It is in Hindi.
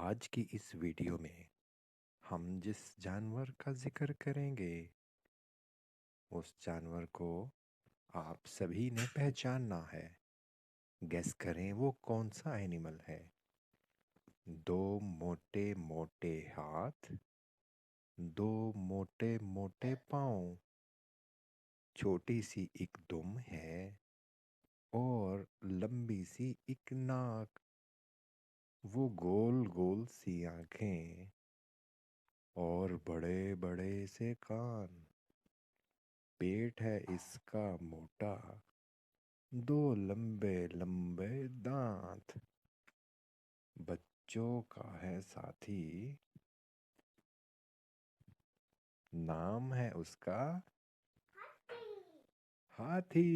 आज की इस वीडियो में हम जिस जानवर का जिक्र करेंगे उस जानवर को आप सभी ने पहचानना है। गेस करें वो कौन सा एनिमल है। दो मोटे मोटे हाथ, दो मोटे मोटे पाँव, छोटी सी एक दुम है और लंबी सी एक नाक, वो गोल गोल सी आंखें और बड़े बड़े से कान। पेट है इसका मोटा, दो लंबे लंबे दांत। बच्चों का है साथी, नाम है उसका हाथी।